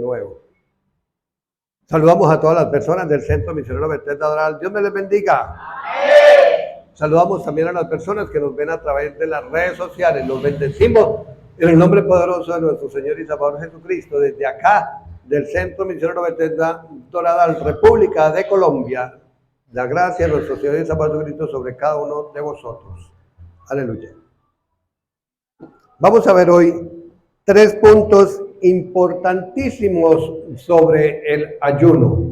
nuevo. Saludamos a todas las personas del Centro Misionero Bethesda Doral. Dios me les bendiga. Amén. Saludamos también a las personas que nos ven a través de las redes sociales. Los bendecimos en el nombre poderoso de nuestro Señor y Salvador Jesucristo. Desde acá, del Centro Misionero Bethesda Doral, República de Colombia. La gracia de nuestro Señor y Salvador Jesucristo sobre cada uno de vosotros. Aleluya. Vamos a ver hoy 3 puntos importantísimos sobre el ayuno.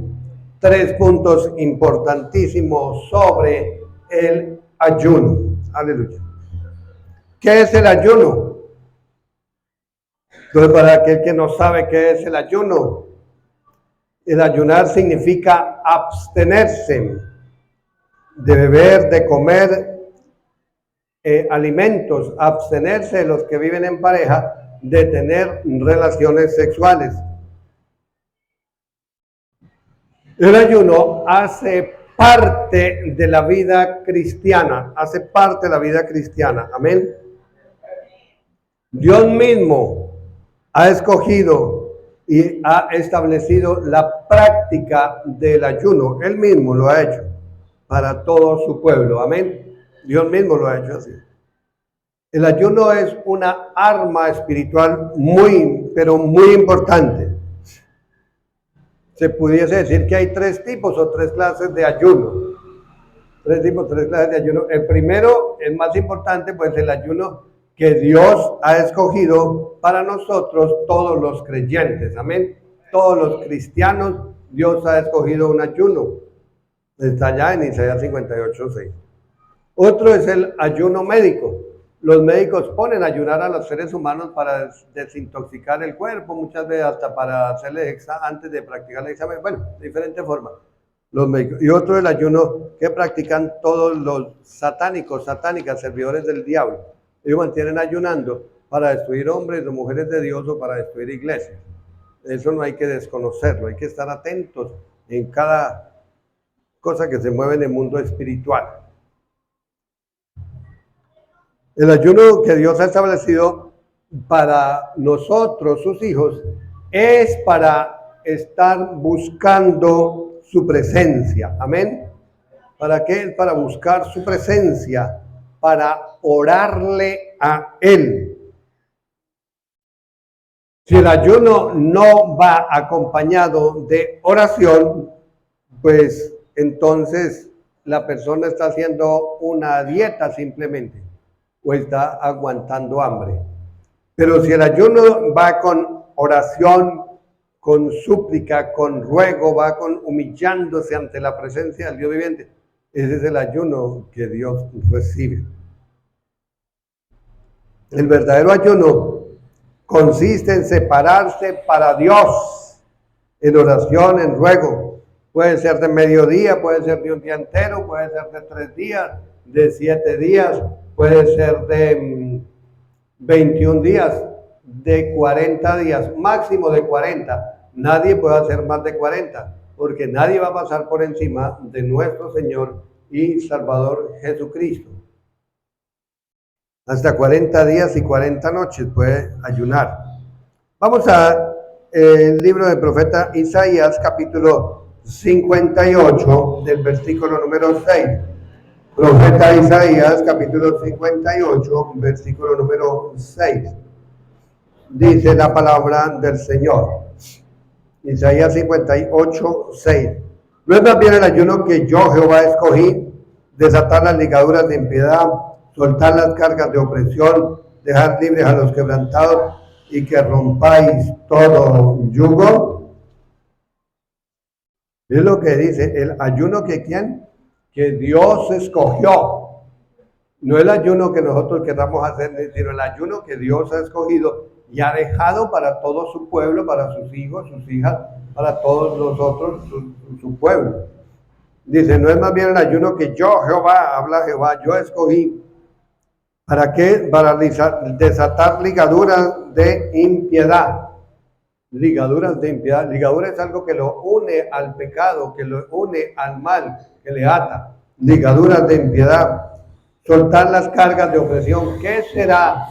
3 puntos importantísimos sobre el ayuno. Aleluya. ¿Qué es el ayuno? Entonces, para aquel que no sabe qué es el ayunar significa abstenerse de beber, de comer alimentos, abstenerse de los que viven en pareja, de tener relaciones sexuales. El ayuno hace parte de la vida cristiana, amén. Dios mismo ha escogido y ha establecido la práctica del ayuno. Él mismo lo ha hecho para todo su pueblo, amén. Dios mismo lo ha hecho así. El ayuno es una arma espiritual pero muy importante. Se pudiese decir que hay 3 tipos o 3 clases de ayuno. 3 clases de ayuno. El primero, el más importante, pues el ayuno que Dios ha escogido para nosotros, todos los creyentes. Amén. Todos los cristianos, Dios ha escogido un ayuno. Está allá en Isaías 58:6. Otro es el ayuno médico. Los médicos ponen a ayunar a los seres humanos para desintoxicar el cuerpo, muchas veces hasta para hacerle antes de practicar el examen, bueno, de diferentes formas, los médicos. Y otro es el ayuno que practican todos los satánicas, servidores del diablo. Ellos mantienen ayunando para destruir hombres o mujeres de Dios o para destruir iglesias. Eso no hay que desconocerlo, hay que estar atentos en cada cosa que se mueve en el mundo espiritual. El ayuno que Dios ha establecido para nosotros, sus hijos, es para estar buscando su presencia. Amén. ¿Para qué? Para buscar su presencia, para orarle a Él. Si el ayuno no va acompañado de oración, pues entonces la persona está haciendo una dieta simplemente, o está aguantando hambre. Pero si el ayuno va con oración, con súplica, con ruego, va con humillándose ante la presencia del Dios viviente, ese es el ayuno que Dios recibe. El verdadero ayuno consiste en separarse para Dios, en oración, en ruego. Puede ser de mediodía, puede ser de un día entero, puede ser de 3 días, de 7 días, puede ser de 21 días, de 40 días, máximo de 40. Nadie puede hacer más de 40, porque nadie va a pasar por encima de nuestro Señor y Salvador Jesucristo. Hasta 40 días y 40 noches puede ayunar. Vamos a el libro del profeta Isaías, capítulo 58, del versículo número 6. Profeta Isaías, capítulo 58, versículo número 6. Dice la palabra del Señor. Isaías 58, 6. No es más bien el ayuno que yo, Jehová, escogí, desatar las ligaduras de impiedad, soltar las cargas de opresión, dejar libres a los quebrantados y que rompáis todo yugo. Es lo que dice, el ayuno que ¿quién? Que Dios escogió. No el ayuno que nosotros queramos hacer, sino el ayuno que Dios ha escogido y ha dejado para todo su pueblo, para sus hijos, sus hijas, para todos nosotros, su pueblo. Dice, no es más bien el ayuno que yo, Jehová, habla Jehová, yo escogí. ¿Para qué? Para desatar ligaduras de impiedad. Ligaduras de impiedad. Ligadura es algo que lo une al pecado, que lo une al mal, que le ata. Ligaduras de impiedad. Soltar las cargas de opresión. ¿Qué será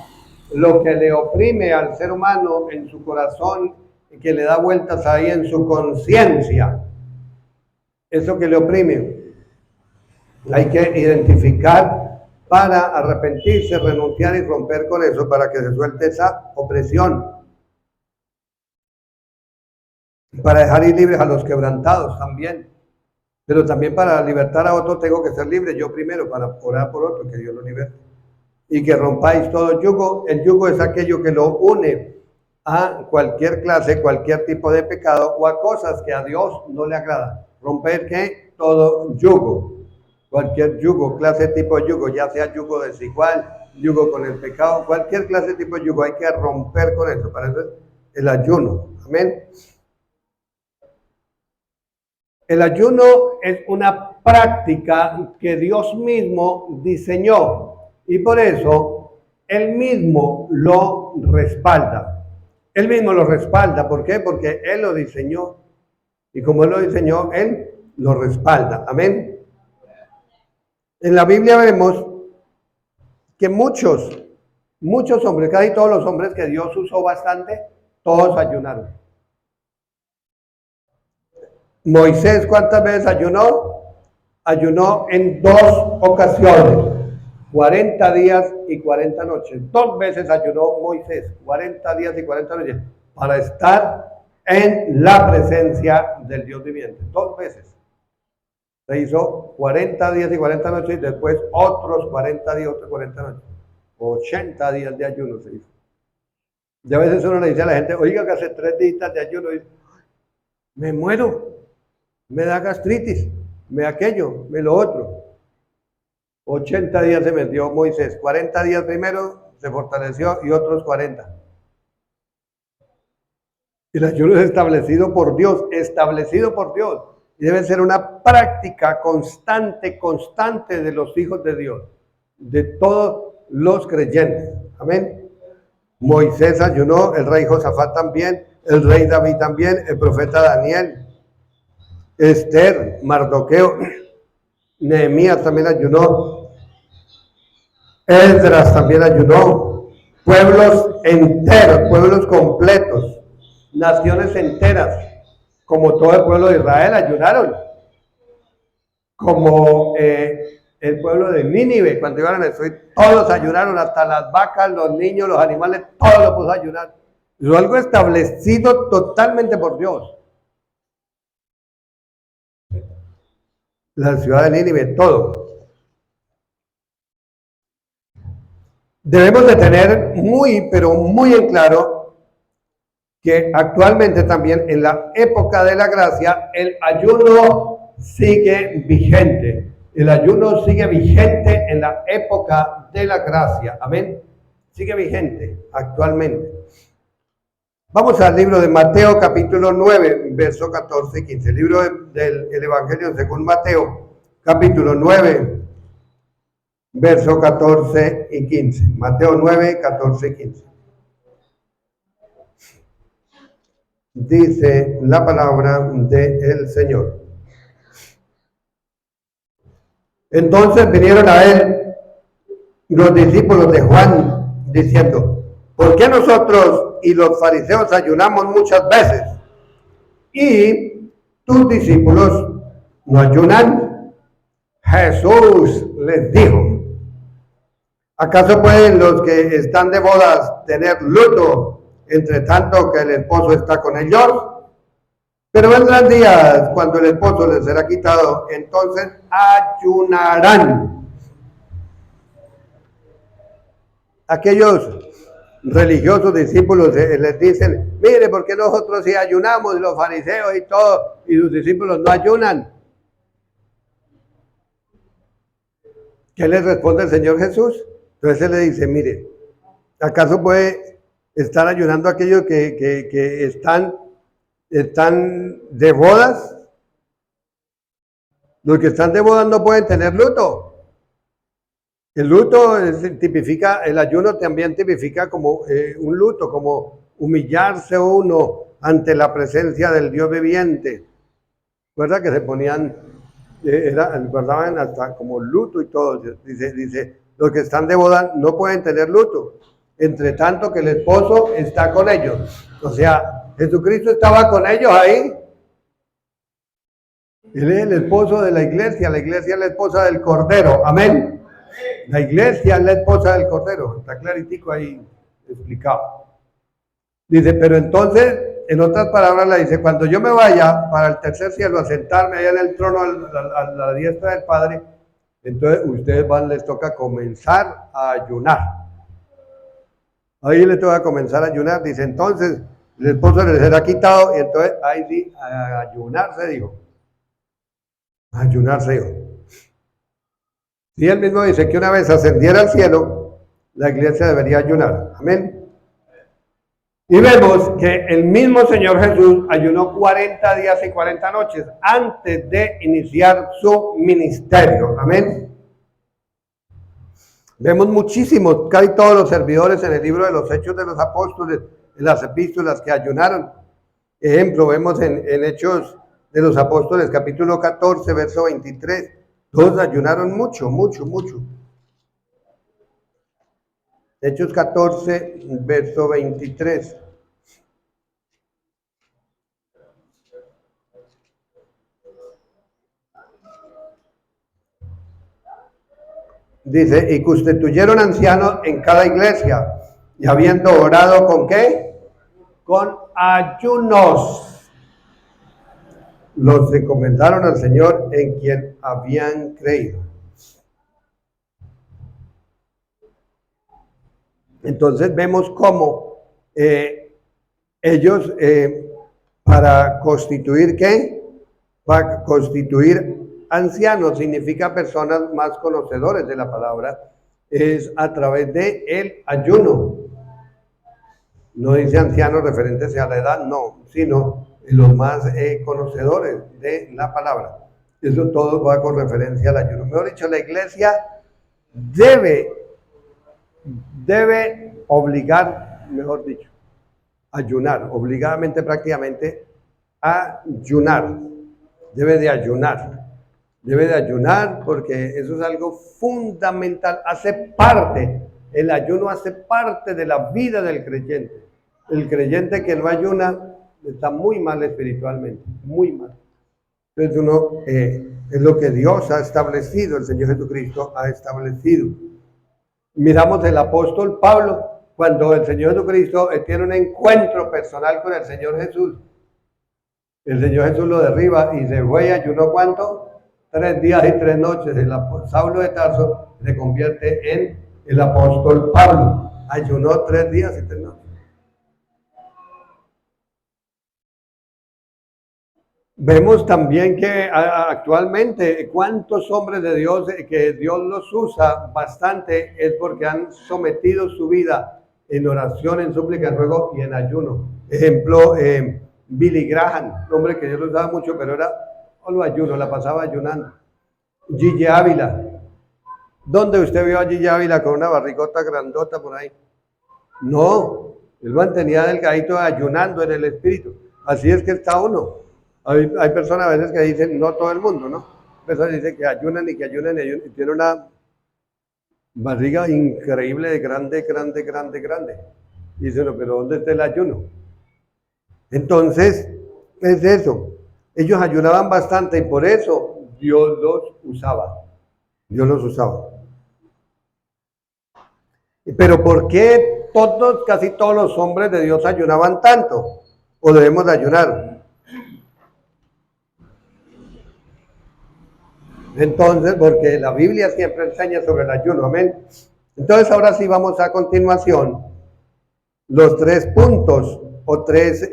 lo que le oprime al ser humano en su corazón y que le da vueltas ahí en su conciencia, eso que le oprime. Hay que identificar para arrepentirse, renunciar y romper con eso para que se suelte esa opresión. Para dejar ir libres a los quebrantados también. Pero también para libertar a otros tengo que ser libre yo primero para orar por otro, que Dios lo libere. Y que rompáis todo yugo. El yugo es aquello que lo une a cualquier clase, cualquier tipo de pecado o a cosas que a Dios no le agrada. Romper ¿qué? Todo yugo. Cualquier yugo, clase, tipo de yugo, ya sea yugo desigual, yugo con el pecado, cualquier clase, tipo de yugo, hay que romper con eso. Para eso es el ayuno. Amén. El ayuno es una práctica que Dios mismo diseñó y por eso Él mismo lo respalda. Él mismo lo respalda. ¿Por qué? Porque Él lo diseñó. Y como Él lo diseñó, Él lo respalda. Amén. En la Biblia vemos que muchos hombres, casi todos los hombres que Dios usó bastante, todos ayunaron. Moisés, ¿cuántas veces ayunó? Ayunó en 2 ocasiones, 40 días y 40 noches. 2 veces ayunó Moisés, 40 días y 40 noches, para estar en la presencia del Dios viviente. 2 veces. Se hizo 40 días y 40 noches y después otros 40 días, otros 40 noches. 80 días de ayuno se hizo. Y a veces uno le dice a la gente, oiga, que hace 3 días de ayuno, y me muero. Me da gastritis, me aquello, me lo otro. 80 días se metió Moisés, 40 días primero se fortaleció y otros 40. El ayuno es establecido por Dios, y debe ser una práctica constante de los hijos de Dios, de todos los creyentes. Amén. Moisés ayunó, el rey Josafat también, el rey David también, el profeta Daniel, Esther, Mardoqueo, Nehemías también ayunó, Esdras también ayunó, pueblos enteros, pueblos completos, naciones enteras, como todo el pueblo de Israel ayunaron, como el pueblo de Nínive, cuando iban a destruir, todos ayunaron, hasta las vacas, los niños, los animales, todos lo puso a ayunar. Es algo establecido totalmente por Dios. La ciudad de Nínive, todo. Debemos de tener pero muy en claro que actualmente también en la época de la gracia el ayuno sigue vigente. El ayuno sigue vigente en la época de la gracia. Amén. Sigue vigente actualmente. Vamos al libro de Mateo capítulo 9, verso 14 y 15. El libro del Evangelio según Mateo capítulo 9, verso 14 y 15. Mateo 9, 14 y 15. Dice la palabra del Señor. Entonces vinieron a él los discípulos de Juan diciendo, ¿por qué nosotros y los fariseos ayunamos muchas veces y tus discípulos no ayunan? Jesús les dijo, ¿acaso pueden los que están de bodas tener luto entre tanto que el esposo está con ellos? Pero vendrán días cuando el esposo les será quitado, entonces ayunarán. Aquellos religiosos discípulos les dicen, mire, ¿por qué nosotros sí ayunamos, los fariseos y todo, y sus discípulos no ayunan? ¿Qué les responde el Señor Jesús? Entonces él le dice, mire, ¿acaso puede estar ayunando aquellos que están de bodas? Los que están de bodas no pueden tener luto. El luto tipifica, el ayuno también tipifica como un luto, como humillarse uno ante la presencia del Dios viviente. ¿Recuerda que se ponían, guardaban hasta como luto y todo? Dice, los que están de boda no pueden tener luto, entre tanto que el esposo está con ellos. O sea, Jesucristo estaba con ellos ahí. Él es el esposo de la iglesia es la esposa del Cordero. Amén. La iglesia es la esposa del Cordero. Está claritico ahí explicado. Dice, pero entonces, en otras palabras, le dice, cuando yo me vaya para el tercer cielo a sentarme allá en el trono a la diestra del Padre, entonces ustedes les toca comenzar a ayunar. Ahí les toca comenzar a ayunar. Dice, entonces, el esposo les será quitado y entonces ahí sí, a ayunarse dijo. Ayunarse dijo. Y él mismo dice que una vez ascendiera al cielo, la iglesia debería ayunar. Amén. Y vemos que el mismo Señor Jesús ayunó 40 días y 40 noches antes de iniciar su ministerio. Amén. Vemos muchísimos, casi todos los servidores en el libro de los Hechos de los Apóstoles, en las epístolas que ayunaron. Ejemplo, vemos en Hechos de los Apóstoles, capítulo 14, verso 23. Todos ayunaron mucho. Hechos 14, verso 23. Dice, y constituyeron ancianos en cada iglesia, y habiendo orado ¿con qué? Con ayunos. Los encomendaron al Señor en quien habían creído. Entonces vemos cómo ellos para constituir ¿qué? Para constituir ancianos significa personas más conocedores de la palabra, es a través de el ayuno. No dice ancianos referentes a la edad, no, sino los más conocedores de la palabra. Eso todo va con referencia al ayuno. Mejor dicho, la iglesia debe obligar, mejor dicho, ayunar, obligadamente prácticamente ayunar, debe de ayunar porque eso es algo fundamental, el ayuno hace parte de la vida del creyente. El creyente que no ayuna está muy mal espiritualmente, muy mal. Entonces es lo que Dios ha establecido, el Señor Jesucristo ha establecido. Miramos el apóstol Pablo, cuando el Señor Jesucristo tiene un encuentro personal con el Señor Jesús. El Señor Jesús lo derriba y se fue y ayunó ¿cuánto? 3 días y 3 noches. Saulo de Tarso se convierte en el apóstol Pablo. Ayunó 3 días y 3 noches. Vemos también que actualmente cuántos hombres de Dios que Dios los usa bastante es porque han sometido su vida en oración, en súplica, en ruego y en ayuno. Ejemplo, Billy Graham, un hombre que Dios lo usaba mucho, pero era solo ayuno, la pasaba ayunando. Gigi Ávila. ¿Dónde usted vio a Gigi Ávila con una barrigota grandota por ahí? No, él mantenía delgadito ayunando en el espíritu. Así es que está uno. Hay personas a veces que dicen, no todo el mundo, ¿no? Personas dicen que ayunan y y tiene una barriga increíble de grande. Y dicen, pero ¿dónde está el ayuno? Entonces, es eso. Ellos ayunaban bastante y por eso Dios los usaba. Pero ¿por qué casi todos los hombres de Dios ayunaban tanto? ¿O debemos de ayunar? Entonces, porque la Biblia siempre enseña sobre el ayuno, amén. Entonces, ahora sí vamos a continuación los 3 puntos o 3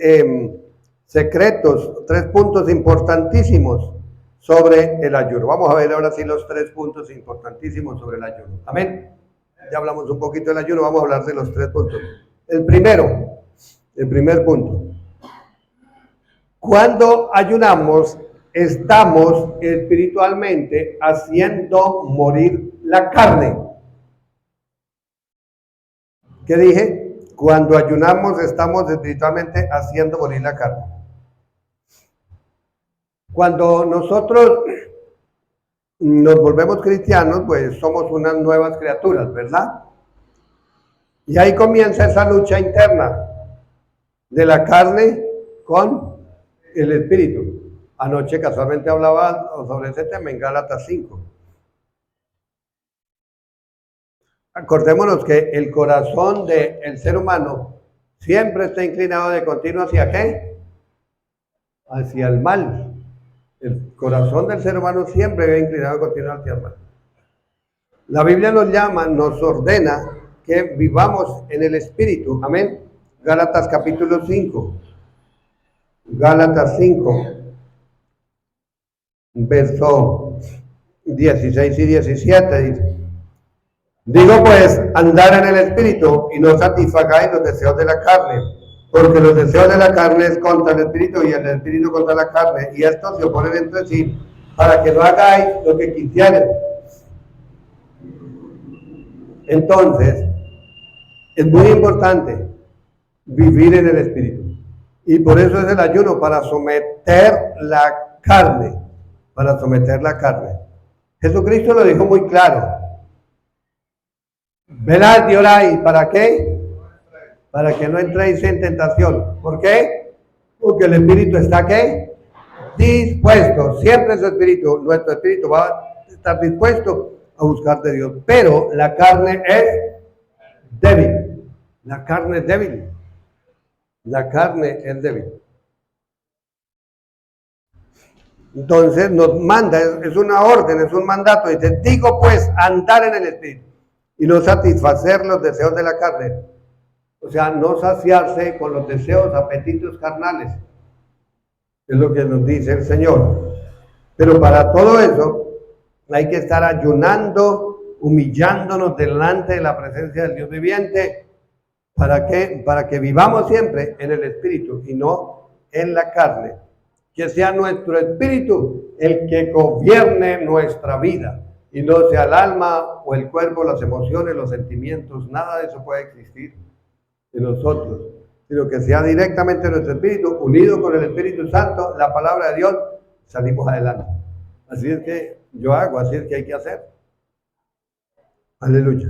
secretos, 3 puntos importantísimos sobre el ayuno. Vamos a ver ahora sí los 3 puntos importantísimos sobre el ayuno, amén. Ya hablamos un poquito del ayuno, vamos a hablar de los 3 puntos. El primer punto. Cuando ayunamos, estamos espiritualmente haciendo morir la carne. ¿Qué dije? Cuando ayunamos, estamos espiritualmente haciendo morir la carne. Cuando nosotros nos volvemos cristianos, pues somos unas nuevas criaturas, ¿verdad? Y ahí comienza esa lucha interna de la carne con el Espíritu. Anoche casualmente hablaba sobre ese tema en Gálatas 5. Acordémonos que el corazón del ser humano siempre está inclinado de continuo ¿hacia qué? Hacia el mal. El corazón del ser humano siempre va inclinado de continuo hacia el mal. La Biblia nos llama, nos ordena que vivamos en el Espíritu. Amén. Gálatas capítulo 5. Gálatas 5, verso 16 y 17 dice: digo pues, andar en el Espíritu y no satisfagáis los deseos de la carne, porque los deseos de la carne es contra el Espíritu y el Espíritu contra la carne, y estos se oponen entre sí, para que no hagáis lo que quisierais. Entonces, es muy importante vivir en el Espíritu. Y por eso es el ayuno, para someter la carne. Para someter la carne. Jesucristo lo dijo muy claro. Velad y oráis, ¿para qué? Para que no entréis en tentación. ¿Por qué? Porque el Espíritu está ¿qué? Dispuesto. Siempre su Espíritu, nuestro Espíritu va a estar dispuesto a buscar de Dios. Pero la carne es débil. La carne es débil. La carne es débil. Entonces nos manda, es una orden, es un mandato. Dice, digo pues, andar en el Espíritu y no satisfacer los deseos de la carne. O sea, no saciarse con los deseos, apetitos carnales. Es lo que nos dice el Señor. Pero para todo eso hay que estar ayunando, humillándonos delante de la presencia del Dios viviente. ¿Para qué? Para que vivamos siempre en el Espíritu y no en la carne. Que sea nuestro Espíritu el que gobierne nuestra vida y no sea el alma o el cuerpo, las emociones, los sentimientos. Nada de eso puede existir en nosotros, sino que sea directamente nuestro Espíritu unido con el Espíritu Santo, la palabra de Dios, salimos adelante. Así es que yo hago, así es que hay que hacer. Aleluya.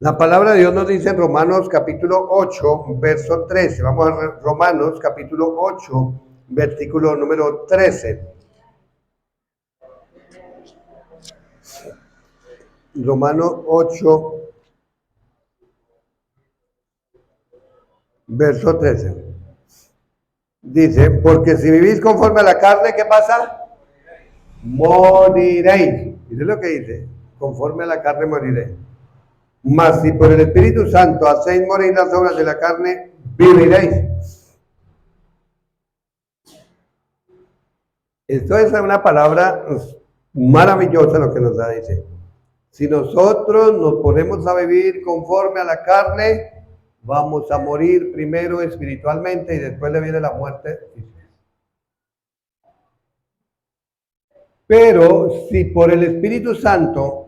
La palabra de Dios nos dice en Romanos capítulo 8, verso 13. Vamos a Romanos capítulo 8, versículo número 13. Romanos 8, verso 13. Dice, porque si vivís conforme a la carne, ¿qué pasa? Moriréis. Mire lo que dice, conforme a la carne moriréis. Mas si por el Espíritu Santo hacéis morir las obras de la carne, viviréis. Esto es una palabra maravillosa lo que nos da, dice. Si nosotros nos ponemos a vivir conforme a la carne, vamos a morir primero espiritualmente y después le viene la muerte física. Pero si por el Espíritu Santo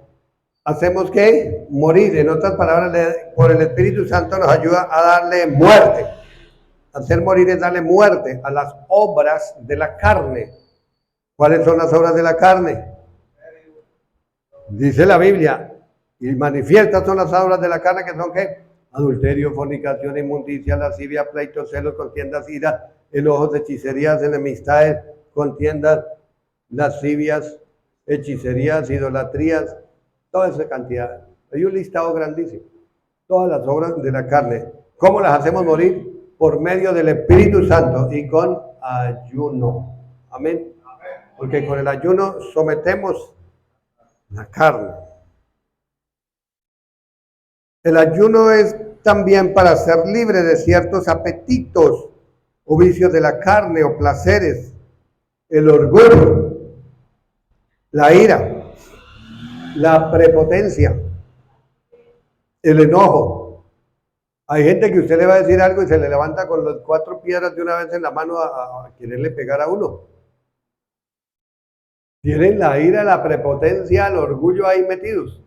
hacemos que morir, en otras palabras, por el Espíritu Santo nos ayuda a darle muerte. Hacer morir es darle muerte a las obras de la carne. ¿Cuáles son las obras de la carne? Dice la Biblia, y manifiestas son las obras de la carne, que son ¿qué? Adulterio, fornicación, inmundicia, lascivia, pleito, celos, contiendas, ira, enojos, hechicerías, enemistades, contiendas, lascivias, hechicerías, idolatrías, toda esa cantidad. Hay un listado grandísimo. Todas las obras de la carne. ¿Cómo las hacemos morir? Por medio del Espíritu Santo y con ayuno. Amén. Porque con el ayuno sometemos la carne. El ayuno es también para ser libre de ciertos apetitos o vicios de la carne o placeres. El orgullo, la ira, la prepotencia, el enojo. Hay gente que usted le va a decir algo y se le levanta con las 4 piedras de una vez en la mano a quererle pegar a uno. Tienen la ira, la prepotencia, el orgullo ahí metidos.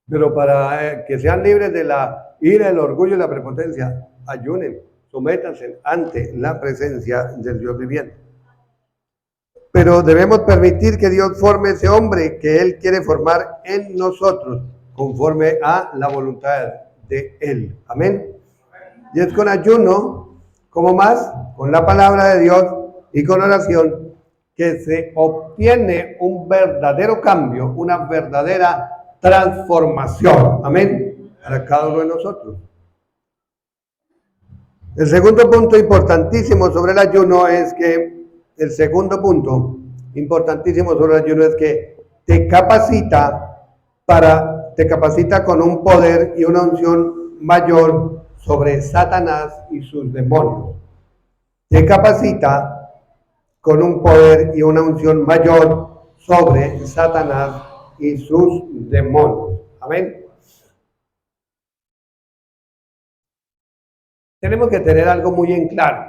Pero para que sean libres de la ira, el orgullo y la prepotencia, ayunen, sométanse ante la presencia del Dios viviente. Pero debemos permitir que Dios forme ese hombre que Él quiere formar en nosotros, conforme a la voluntad de Él. Amén. Y es con ayuno ¿Cómo más? Con la palabra de Dios y con oración, que se obtiene un verdadero cambio, una verdadera transformación. Amén. Para cada uno de nosotros. El segundo punto importantísimo sobre el ayuno es que, te capacita con un poder y una unción mayor sobre Satanás y sus demonios. Te capacita con un poder y una unción mayor sobre Satanás y sus demonios. Amén. Tenemos que tener algo muy en claro,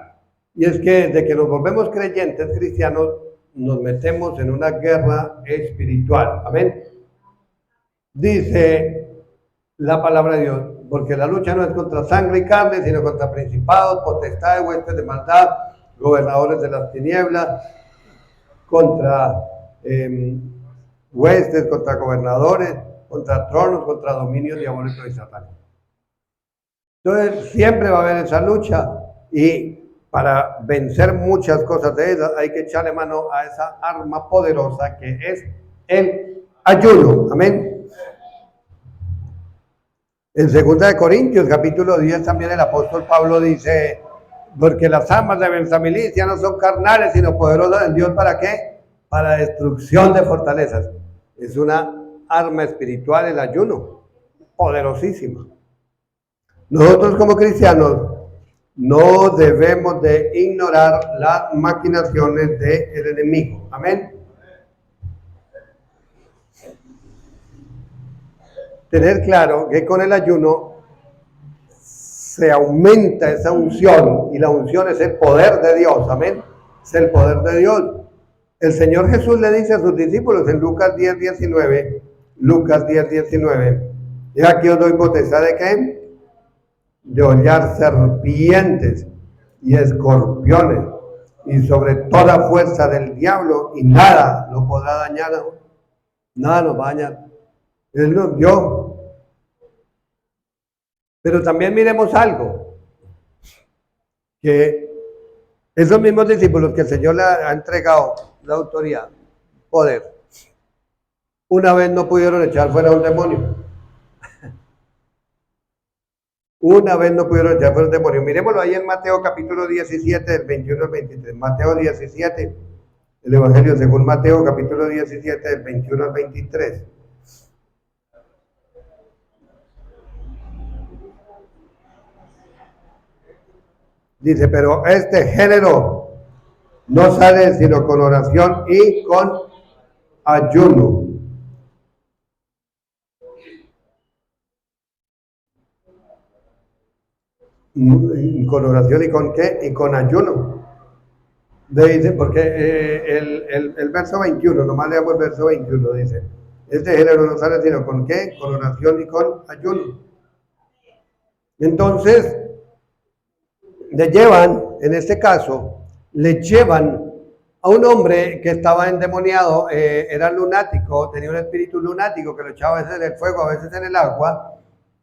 y es que desde que nos volvemos creyentes cristianos, nos metemos en una guerra espiritual. Amén. Dice la palabra de Dios, porque la lucha no es contra sangre y carne, sino contra principados, potestades, huestes de maldad, gobernadores de las tinieblas, contra huestes, contra gobernadores, contra tronos, contra dominios diabólicos y satánicos. Entonces siempre va a haber esa lucha, y para vencer muchas cosas de esas hay que echarle mano a esa arma poderosa que es el ayuno. Amén. En 2 Corintios capítulo 10 también el apóstol Pablo dice, porque las armas de nuestra milicia no son carnales, sino poderosas en Dios. ¿Para qué? Para destrucción de fortalezas. Es una arma espiritual el ayuno, poderosísima. Nosotros como cristianos no debemos de ignorar las maquinaciones del enemigo. Amén. Tener claro que con el ayuno se aumenta esa unción, y la unción es el poder de Dios. Amén. Es el poder de Dios. El Señor Jesús le dice a sus discípulos en Lucas 10:19, y aquí os doy potestad de ¿qué? De hollar serpientes y escorpiones y sobre toda fuerza del diablo, y nada lo podrá dañar. Nada nos va a dañar. Él nos dio. Pero también miremos algo, que esos mismos discípulos que el Señor le ha entregado la autoridad, poder, una vez no pudieron echar fuera un demonio. Una vez no pudieron echar fuera un demonio. Miremoslo ahí en Mateo capítulo 17, del 21 al 23. Mateo 17, el Evangelio según Mateo capítulo 17, del 21 al 23. Dice, pero este género no sale sino con oración y con ayuno. Con oración y con qué? Y con ayuno. Dice, porque el verso 21, nomás leamos el verso 21, dice, este género no sale sino con qué? Con oración y con ayuno. Entonces, le llevan a un hombre que estaba endemoniado, era lunático, tenía un espíritu lunático que lo echaba a veces en el fuego, a veces en el agua,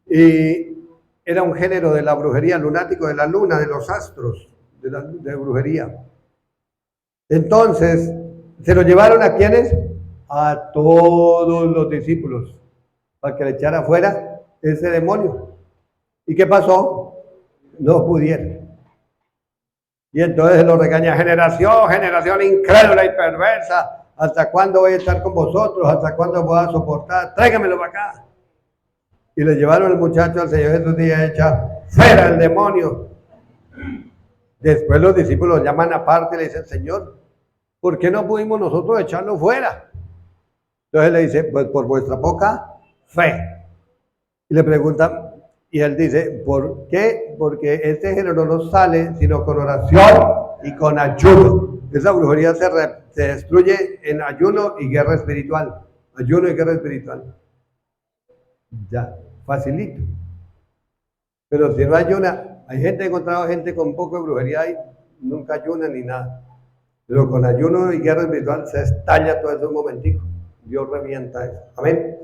y era un género de la brujería, lunático de la luna, de los astros, de brujería. Entonces, ¿se lo llevaron a quiénes? A todos los discípulos, para que le echara fuera ese demonio. ¿Y qué pasó? No pudieron. Y entonces lo regaña, generación incrédula y perversa, ¿hasta cuándo voy a estar con vosotros? ¿Hasta cuándo voy a soportar? Tráigamelo para acá. Y le llevaron al muchacho al Señor Jesús y echa fuera el demonio. Después los discípulos llaman aparte y le dicen, Señor, ¿por qué no pudimos nosotros echarlo fuera? Entonces le dice, pues por vuestra poca fe. Y le preguntan, y él dice, ¿por qué? Porque este género no sale sino con oración y con ayuno. Esa brujería se destruye en ayuno y guerra espiritual. Ayuno y guerra espiritual. Ya, facilito. Pero si no ayuna, hay gente, he encontrado gente con poco de brujería y nunca ayuna ni nada. Pero con ayuno y guerra espiritual se estalla todo eso en un momentico. Dios revienta eso. Amén.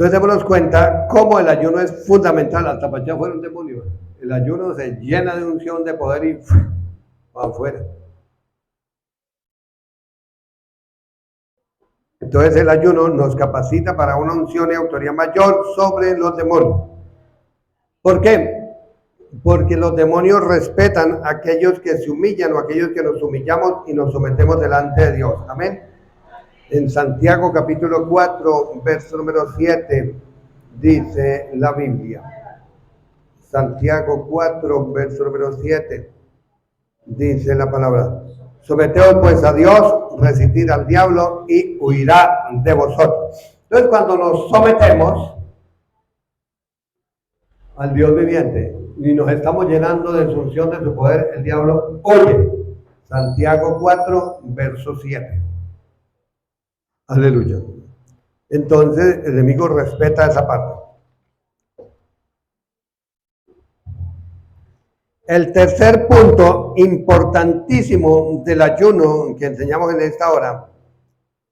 Entonces démonos cuenta cómo el ayuno es fundamental, hasta para allá fuera un demonio. El ayuno se llena de unción, de poder y va afuera. Entonces el ayuno nos capacita para una unción y autoridad mayor sobre los demonios. ¿Por qué? Porque los demonios respetan a aquellos que se humillan o a aquellos que nos humillamos y nos sometemos delante de Dios. Amén. En Santiago capítulo 4, verso número 7, dice la Biblia. Santiago 4, verso número 7, dice la palabra. Someteos pues a Dios, resistid al diablo y huirá de vosotros. Entonces cuando nos sometemos al Dios viviente y nos estamos llenando de su unción, de su poder, el diablo oye. Santiago 4, verso 7. Aleluya. Entonces el enemigo respeta esa parte. El tercer punto importantísimo del ayuno que enseñamos en esta hora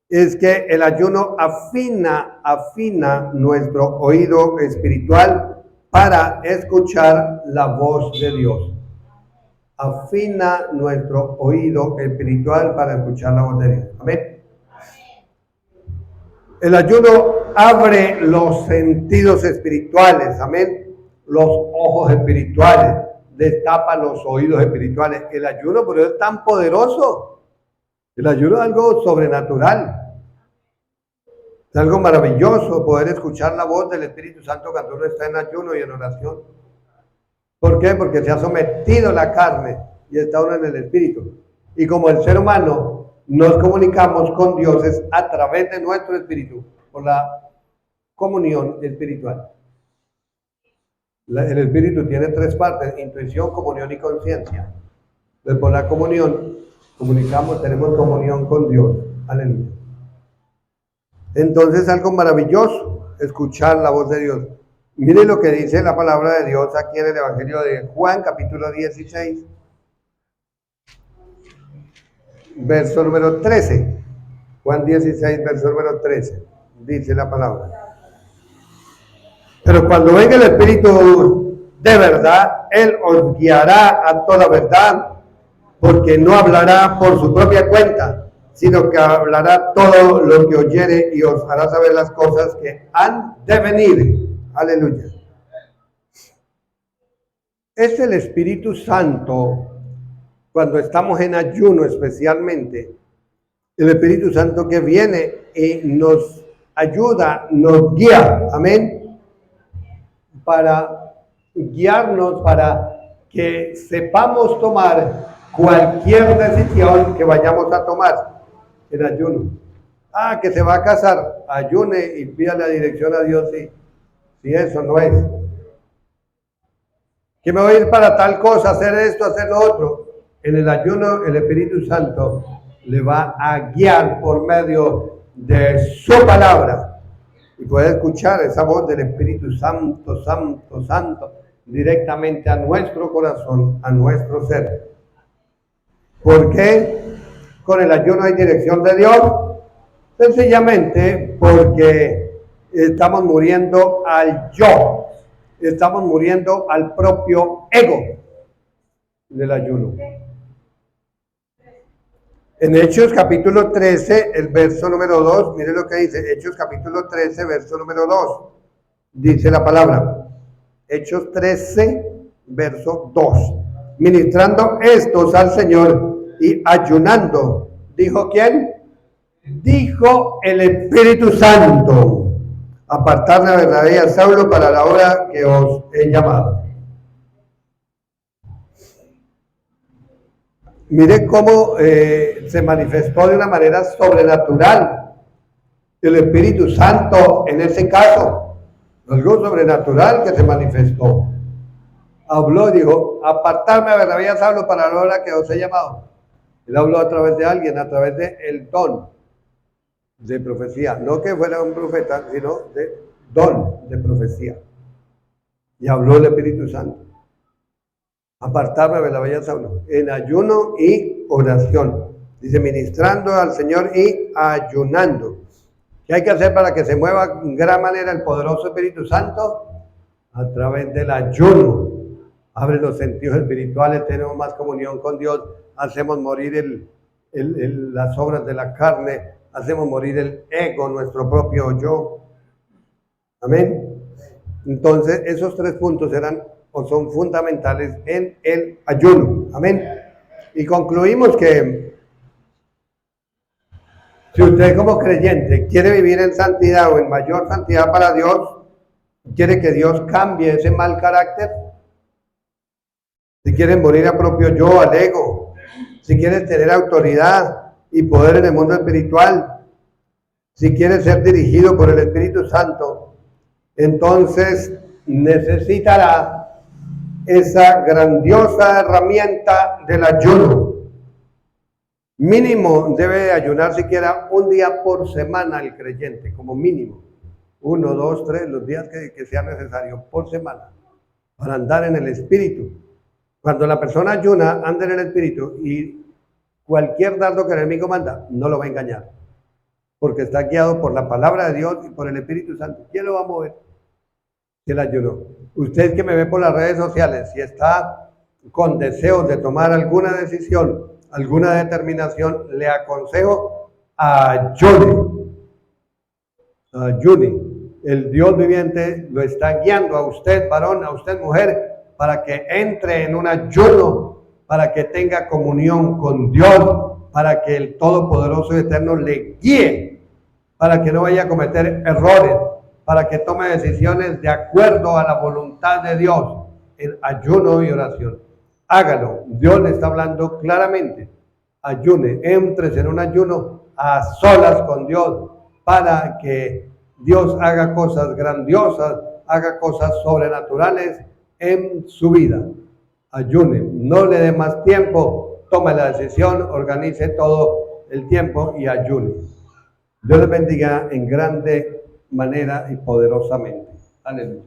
es que el ayuno afina nuestro oído espiritual para escuchar la voz de Dios. Afina nuestro oído espiritual para escuchar la voz de Dios. Amén. El ayuno abre los sentidos espirituales. Amén. Los ojos espirituales. Destapa los oídos espirituales. El ayuno por eso es tan poderoso. El ayuno es algo sobrenatural. Es algo maravilloso poder escuchar la voz del Espíritu Santo cuando uno está en ayuno y en oración. ¿Por qué? Porque se ha sometido la carne y está uno en el Espíritu. Y como el ser humano nos comunicamos con Dios es a través de nuestro Espíritu, por la comunión espiritual. El Espíritu tiene tres partes: intuición, comunión y conciencia. Entonces, por la comunión, tenemos comunión con Dios. Aleluya. Entonces, algo maravilloso, escuchar la voz de Dios. Mire lo que dice la palabra de Dios aquí en el Evangelio de Juan, capítulo 16, verso número 13. Juan 16, verso número 13. Dice la palabra. Pero cuando venga el Espíritu de verdad, Él os guiará a toda verdad, porque no hablará por su propia cuenta, sino que hablará todo lo que oyere y os hará saber las cosas que han de venir. Aleluya. Es el Espíritu Santo, cuando estamos en ayuno especialmente, el Espíritu Santo que viene y nos ayuda, nos guía. Amén. Para guiarnos, para que sepamos tomar cualquier decisión que vayamos a tomar en ayuno. Que se va a casar, ayune y pida la dirección a Dios, si eso no es. Que me voy a ir para tal cosa, hacer esto, hacer lo otro. En el ayuno, el Espíritu Santo le va a guiar por medio de su palabra. Y puede escuchar esa voz del Espíritu Santo, Santo, Santo, directamente a nuestro corazón, a nuestro ser. ¿Por qué con el ayuno hay dirección de Dios? Sencillamente porque estamos muriendo al yo, estamos muriendo al propio ego del ayuno. En Hechos capítulo 13, el verso número 2, mire lo que dice, Hechos capítulo 13, verso número 2, dice la palabra, Hechos 13, verso 2, ministrando estos al Señor y ayunando, ¿dijo quién? Dijo el Espíritu Santo, apartad a Bernabé y a Saulo para la hora que os he llamado. Mire cómo se manifestó de una manera sobrenatural el Espíritu Santo en ese caso. Algo sobrenatural que se manifestó. Habló y dijo, apartarme a Bernabé y a Saulo para la hora que os he llamado. Él habló a través de alguien, a través de el don de profecía. No que fuera un profeta, sino de don de profecía. Y habló el Espíritu Santo. Apartarme a Bernabé y a Saulo, en ayuno y oración. Dice, ministrando al Señor y ayunando. ¿Qué hay que hacer para que se mueva en gran manera el poderoso Espíritu Santo? A través del ayuno. abre los sentidos espirituales, tenemos más comunión con Dios, hacemos morir las obras de la carne, hacemos morir el ego, nuestro propio yo. Amén. Entonces, esos 3 puntos eran o son fundamentales en el ayuno. Amén. Y concluimos que si usted como creyente quiere vivir en santidad o en mayor santidad para Dios, quiere que Dios cambie ese mal carácter, si quieren morir a propio yo, al ego, si quieren tener autoridad y poder en el mundo espiritual, si quiere ser dirigido por el Espíritu Santo, entonces necesitará esa grandiosa herramienta del ayuno. Mínimo debe ayunar siquiera un día por semana el creyente, como mínimo. 1, 2, 3, los días que sea necesario por semana, para andar en el Espíritu. Cuando la persona ayuna, anda en el Espíritu y cualquier dardo que el enemigo manda, no lo va a engañar. Porque está guiado por la palabra de Dios y por el Espíritu Santo. ¿Quién lo va a mover? El ayuno. Usted que me ve por las redes sociales, si está con deseos de tomar alguna decisión, alguna determinación, le aconsejo ayune. Ayune. El Dios viviente lo está guiando a usted, varón, a usted, mujer, para que entre en un ayuno, para que tenga comunión con Dios, para que el Todopoderoso y Eterno le guíe, para que no vaya a cometer errores, para que tome decisiones de acuerdo a la voluntad de Dios en ayuno y oración. Hágalo. Dios le está hablando claramente. Ayune, entres en un ayuno a solas con Dios para que Dios haga cosas grandiosas, haga cosas sobrenaturales en su vida. Ayune, no le dé más tiempo, tome la decisión, organice todo el tiempo y ayune. Dios les bendiga en grande manera y poderosamente. Aleluya.